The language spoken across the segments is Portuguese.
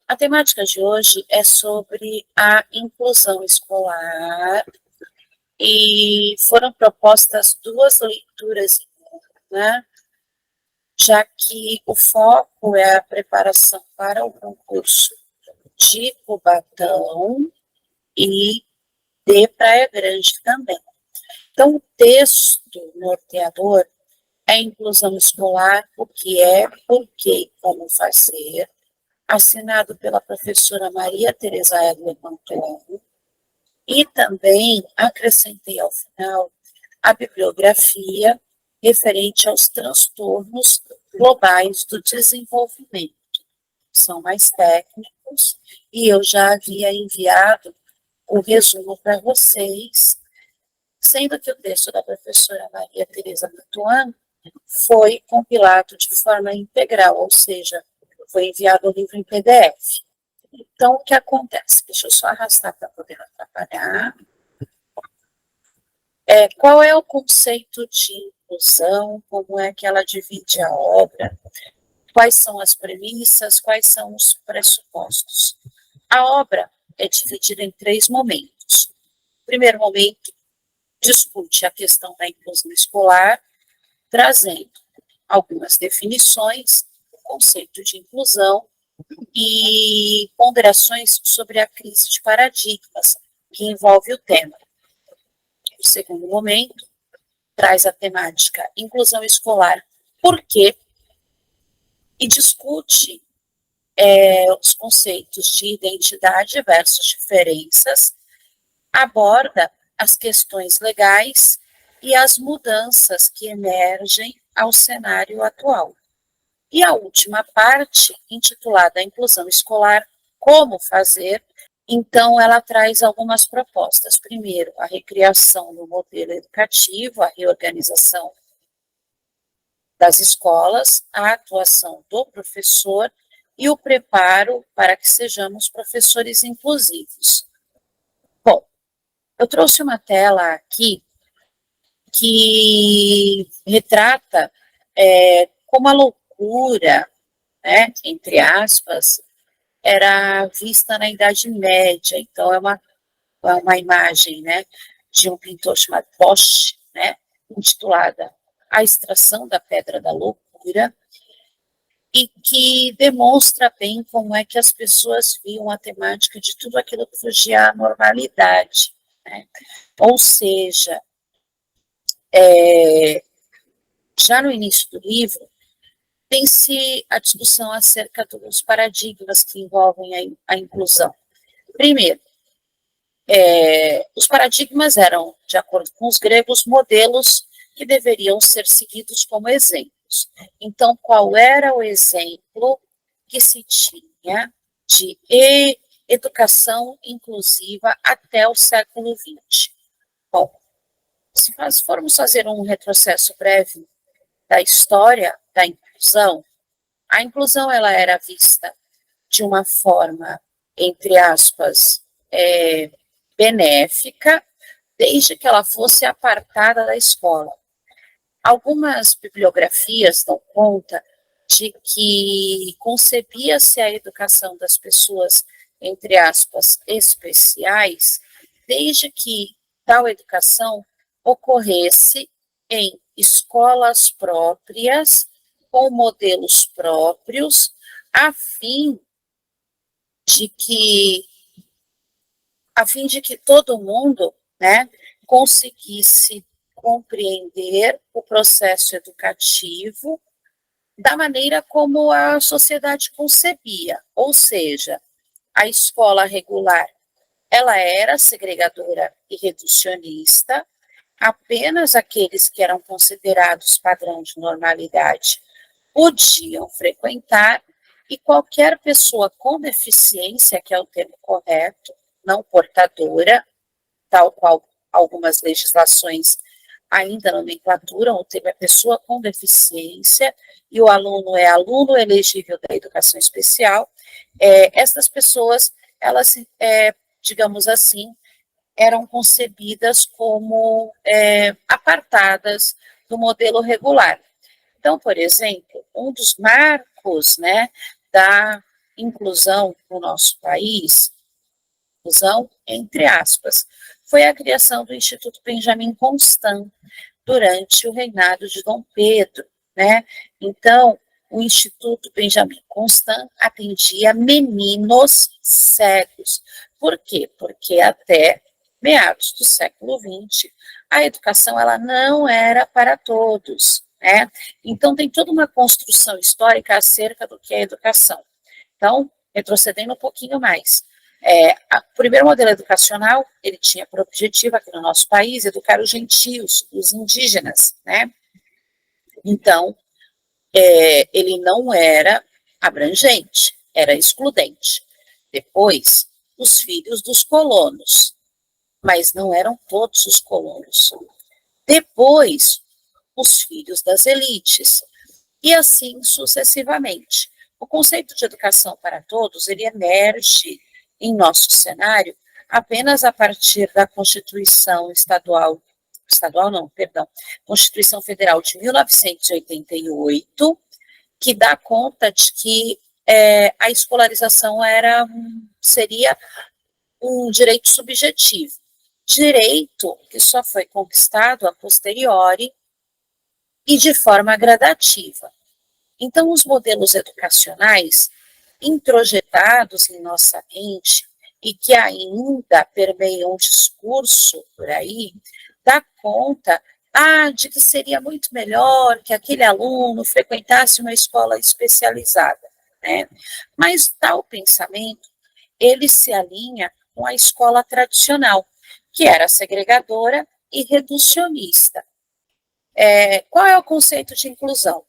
A temática de hoje é sobre a inclusão escolar e foram propostas duas leituras, né? Já que o foco é a preparação para o concurso de Cubatão e de Praia Grande também. Então, o texto norteador é a inclusão escolar, o que é, por que e como fazer, assinado pela professora Maria Tereza Egler Mantuano, e também acrescentei ao final a bibliografia referente aos transtornos globais do desenvolvimento. São mais técnicos e eu já havia enviado o resumo para vocês, sendo que o texto da professora Maria Tereza Mantuano foi compilado de forma integral, ou seja, foi enviado o livro em PDF. Então, o que acontece? Deixa eu só arrastar para poder não atrapalhar. Qual é o conceito de inclusão? Como é que ela divide a obra? Quais são as premissas? Quais são os pressupostos? A obra é dividida em 3 momentos. O primeiro momento discute a questão da inclusão escolar, trazendo algumas definições, o conceito de inclusão e ponderações sobre a crise de paradigmas que envolve o tema. O segundo momento traz a temática inclusão escolar, por quê? E discute os conceitos de identidade versus diferenças, aborda as questões legais e as mudanças que emergem ao cenário atual. E a última parte, intitulada Inclusão Escolar, como fazer, então ela traz algumas propostas. Primeiro, a recriação do modelo educativo, a reorganização das escolas, a atuação do professor e o preparo para que sejamos professores inclusivos. Bom, eu trouxe uma tela aqui que retrata como a loucura, né, entre aspas, era vista na Idade Média. Então, é uma imagem, né, de um pintor chamado Bosch, né, intitulada A Extração da Pedra da Loucura, e que demonstra bem como é que as pessoas viam a temática de tudo aquilo que fugia à normalidade, né? Ou seja, já no início do livro, tem-se a discussão acerca dos paradigmas que envolvem a inclusão. Primeiro, os paradigmas eram, de acordo com os gregos, modelos que deveriam ser seguidos como exemplos. Então, qual era o exemplo que se tinha de educação inclusiva até o século XX? Bom, se formos fazer um retrocesso breve da história da inclusão, a inclusão ela era vista de uma forma, entre aspas, benéfica, desde que ela fosse apartada da escola. Algumas bibliografias dão conta de que concebia-se a educação das pessoas, entre aspas, especiais, desde que tal educação ocorresse em escolas próprias, com modelos próprios, a fim de que todo mundo, né, conseguisse compreender o processo educativo da maneira como a sociedade concebia, ou seja, a escola regular, ela era segregadora e reducionista, apenas aqueles que eram considerados padrão de normalidade podiam frequentar, e qualquer pessoa com deficiência, que é o termo correto, não portadora, tal qual algumas legislações ainda nomenclaturam, o termo é pessoa com deficiência, e o aluno é aluno elegível da educação especial. Essas pessoas, elas, digamos assim, eram concebidas como apartadas do modelo regular. Então, por exemplo, um dos marcos, né, da inclusão no nosso país, inclusão entre aspas, foi a criação do Instituto Benjamin Constant durante o reinado de Dom Pedro, né? Então, o Instituto Benjamin Constant atendia meninos cegos. Por quê? Porque até meados do século XX, a educação ela não era para todos, né? Então, tem toda uma construção histórica acerca do que é educação. Então, retrocedendo um pouquinho mais, o primeiro modelo educacional, ele tinha por objetivo aqui no nosso país educar os gentios, os indígenas, né? Então, ele não era abrangente, era excludente. Depois, os filhos dos colonos, mas não eram todos os colonos. Depois, os filhos das elites, e assim sucessivamente. O conceito de educação para todos, ele emerge em nosso cenário apenas a partir da Constituição estadual não, perdão, Constituição Federal de 1988, que dá conta de que a escolarização seria um direito subjetivo, direito que só foi conquistado a posteriori e de forma gradativa. Então, os modelos educacionais introjetados em nossa mente e que ainda permeiam um discurso por aí, dá conta de que seria muito melhor que aquele aluno frequentasse uma escola especializada, né? Mas tal pensamento, ele se alinha com a escola tradicional, que era segregadora e reducionista. Qual é o conceito de inclusão?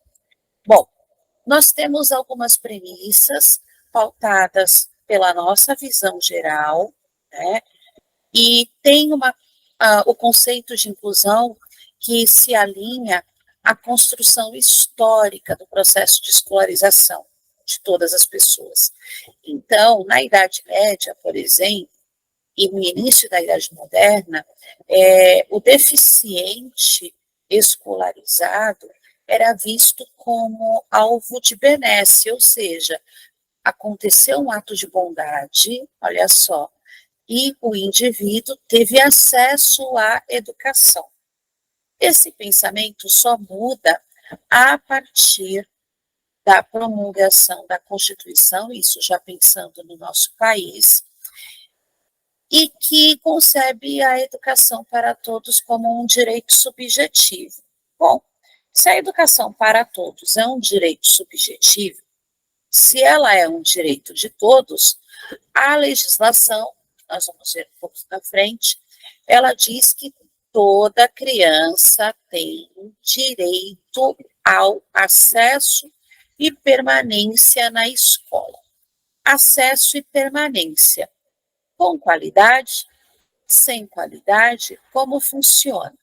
Bom, nós temos algumas premissas pautadas pela nossa visão geral, né? E tem o conceito de inclusão que se alinha à construção histórica do processo de escolarização de todas as pessoas. Então, na Idade Média, por exemplo, e no início da Idade Moderna, o deficiente escolarizado era visto como alvo de benesse, ou seja, aconteceu um ato de bondade, olha só, e o indivíduo teve acesso à educação. Esse pensamento só muda a partir da promulgação da Constituição, isso já pensando no nosso país, e que concebe a educação para todos como um direito subjetivo. Bom, se a educação para todos é um direito subjetivo, se ela é um direito de todos, a legislação, nós vamos ver um pouco na frente, ela diz que toda criança tem direito ao acesso e permanência na escola. Acesso e permanência. Com qualidade, sem qualidade, como funciona?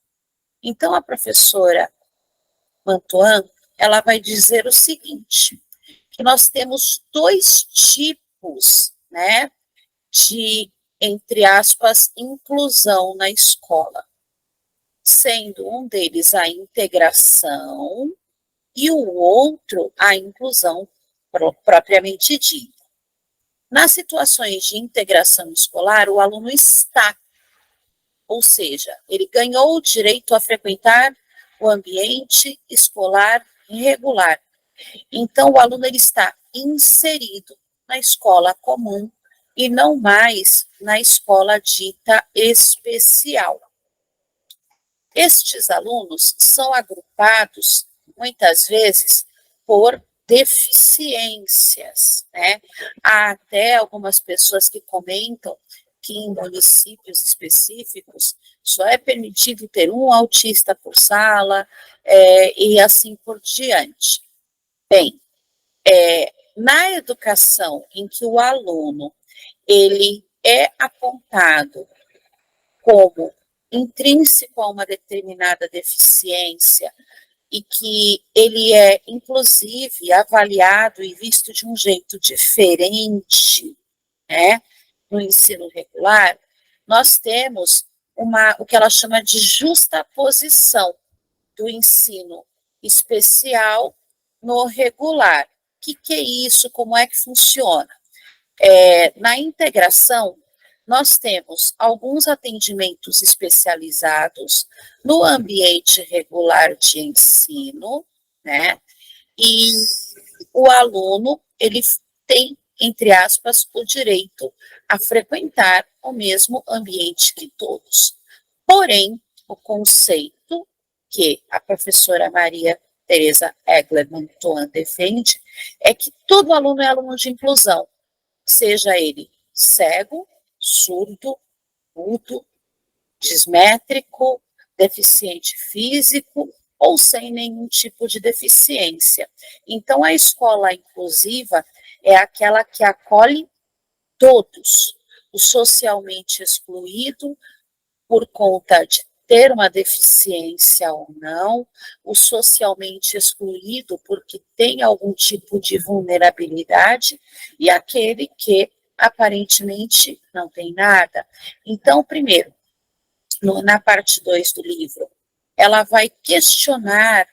Então, a professora Mantoan, ela vai dizer o seguinte, que nós temos dois tipos, né, de, entre aspas, inclusão na escola, sendo um deles a integração e o outro a inclusão propriamente dita. Nas situações de integração escolar, o aluno está, ou seja, ele ganhou o direito a frequentar o ambiente escolar regular. Então, o aluno ele está inserido na escola comum e não mais na escola dita especial. Estes alunos são agrupados, muitas vezes, por deficiências, né? Há até algumas pessoas que comentam que em municípios específicos só é permitido ter um autista por sala, e assim por diante. Bem, na educação em que o aluno ele é apontado como intrínseco a uma determinada deficiência e que ele é, inclusive, avaliado e visto de um jeito diferente, né, no ensino regular, nós temos o que ela chama de justaposição do ensino especial no regular. O que é isso? Como é que funciona? Na integração, nós temos alguns atendimentos especializados no ambiente regular de ensino, né? E o aluno, ele tem, entre aspas, o direito a frequentar o mesmo ambiente que todos. Porém, o conceito que a professora Maria Tereza Eglerman Toan defende é que todo aluno é aluno de inclusão, seja ele cego, surdo, mudo, dismétrico, deficiente físico ou sem nenhum tipo de deficiência. Então, a escola inclusiva é aquela que acolhe todos, o socialmente excluído por conta de ter uma deficiência ou não, o socialmente excluído porque tem algum tipo de vulnerabilidade e aquele que aparentemente não tem nada. Então, primeiro, na parte 2 do livro, ela vai questionar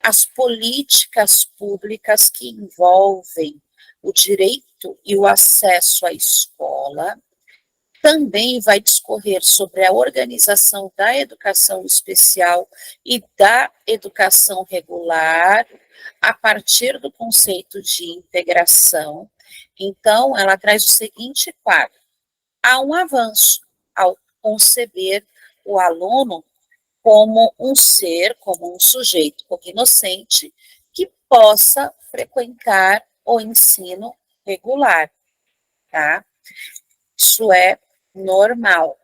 as políticas públicas que envolvem o direito e o acesso à escola. Também vai discorrer sobre a organização da educação especial e da educação regular a partir do conceito de integração. Então, ela traz o seguinte quadro: há um avanço ao conceber o aluno como um ser, como um sujeito cognoscente que possa frequentar o ensino regular, tá? Isso é normal.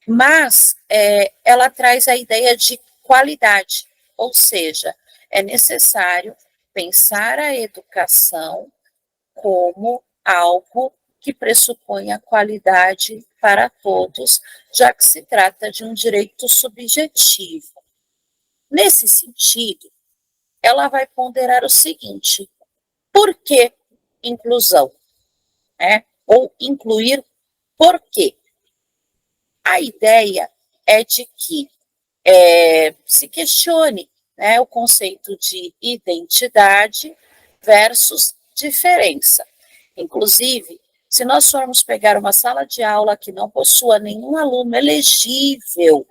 Mas ela traz a ideia de qualidade, ou seja, é necessário pensar a educação como algo que pressupõe a qualidade para todos, já que se trata de um direito subjetivo. Nesse sentido, ela vai ponderar o seguinte: por que inclusão? Ou incluir por quê? A ideia é de que se questione, o conceito de identidade versus diferença. Inclusive, se nós formos pegar uma sala de aula que não possua nenhum aluno elegível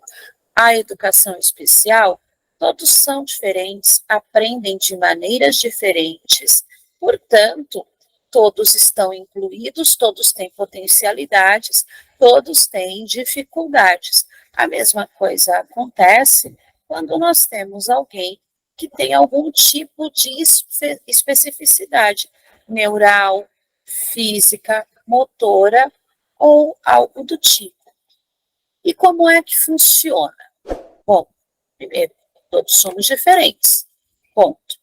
à educação especial, todos são diferentes, aprendem de maneiras diferentes, portanto, todos estão incluídos, todos têm potencialidades, todos têm dificuldades. A mesma coisa acontece quando nós temos alguém que tem algum tipo de especificidade neural, física, motora ou algo do tipo. E como é que funciona? Bom, primeiro, todos somos diferentes. Ponto.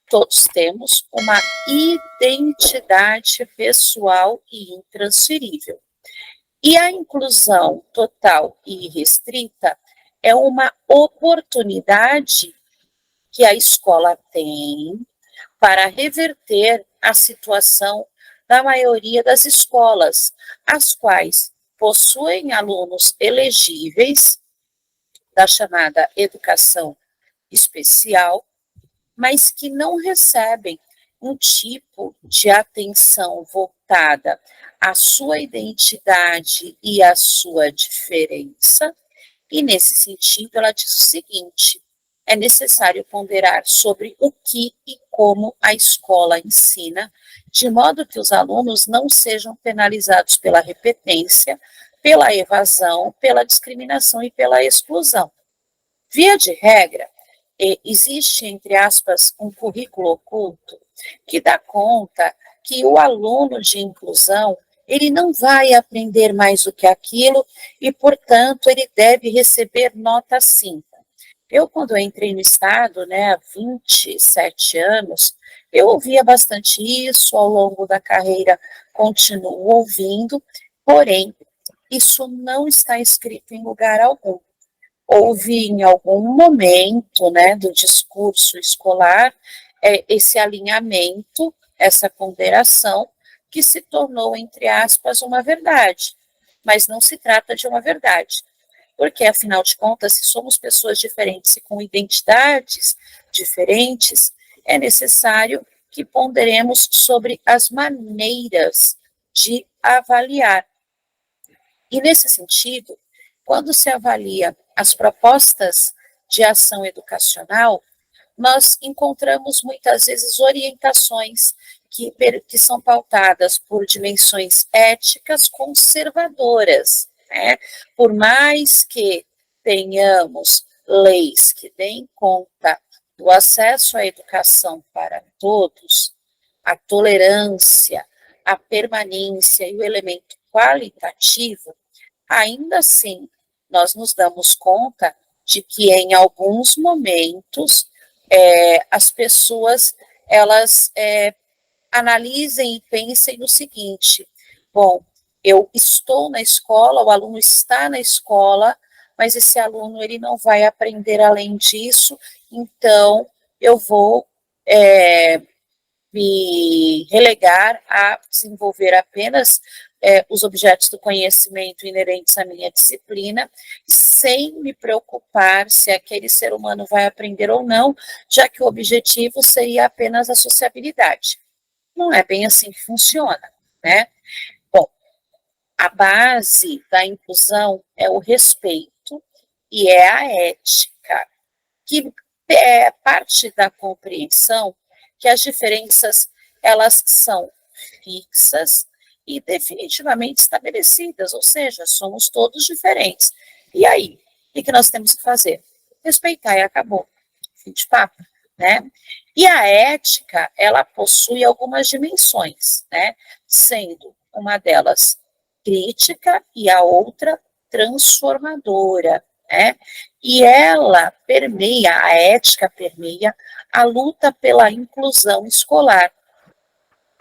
Todos temos uma identidade pessoal e intransferível. E a inclusão total e restrita é uma oportunidade que a escola tem para reverter a situação da maioria das escolas, as quais possuem alunos elegíveis da chamada educação especial, mas que não recebem um tipo de atenção voltada à sua identidade e à sua diferença. E, nesse sentido, ela diz o seguinte: é necessário ponderar sobre o que e como a escola ensina, de modo que os alunos não sejam penalizados pela repetência, pela evasão, pela discriminação e pela exclusão. Via de regra, existe, entre aspas, um currículo oculto que dá conta que o aluno de inclusão, ele não vai aprender mais do que aquilo e, portanto, ele deve receber nota 5. Eu, quando entrei no Estado, há 27 anos, eu ouvia bastante isso, ao longo da carreira continuo ouvindo, porém, isso não está escrito em lugar algum. Houve em algum momento, do discurso escolar, esse alinhamento, essa ponderação, que se tornou, entre aspas, uma verdade. Mas não se trata de uma verdade, porque, afinal de contas, se somos pessoas diferentes e com identidades diferentes, é necessário que ponderemos sobre as maneiras de avaliar. E, nesse sentido, quando se avalia as propostas de ação educacional, nós encontramos muitas vezes orientações que são pautadas por dimensões éticas conservadoras, né? Por mais que tenhamos leis que deem conta do acesso à educação para todos, a tolerância, a permanência e o elemento qualitativo, ainda assim, nós nos damos conta de que em alguns momentos as pessoas elas analisem e pensem no seguinte: bom, eu estou na escola, o aluno está na escola, mas esse aluno ele não vai aprender além disso, então eu vou me relegar a desenvolver apenas os objetos do conhecimento inerentes à minha disciplina, sem me preocupar se aquele ser humano vai aprender ou não, já que o objetivo seria apenas a sociabilidade. Não é bem assim que funciona, né? Bom, a base da inclusão é o respeito e é a ética, que é parte da compreensão que as diferenças elas são fixas e definitivamente estabelecidas, ou seja, somos todos diferentes. E aí, o que nós temos que fazer? Respeitar e acabou. Fim de papo, né? E a ética, ela possui algumas dimensões, né? Sendo uma delas crítica e a outra transformadora, né? E ela permeia, a ética permeia a luta pela inclusão escolar.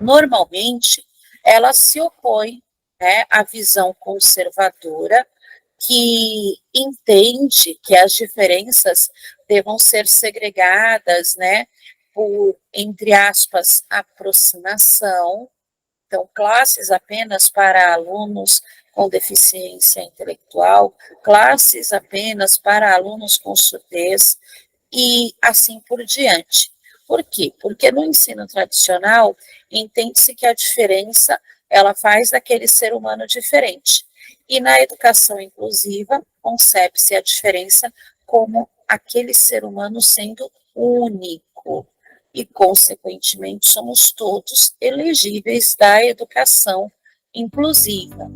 Normalmente, ela se opõe, né, à visão conservadora que entende que as diferenças devam ser segregadas, né, por, entre aspas, aproximação. Então, classes apenas para alunos com deficiência intelectual, classes apenas para alunos com surdez e assim por diante. Por quê? Porque no ensino tradicional entende-se que a diferença ela faz daquele ser humano diferente. E na educação inclusiva concebe-se a diferença como aquele ser humano sendo único e, consequentemente, somos todos elegíveis da educação inclusiva.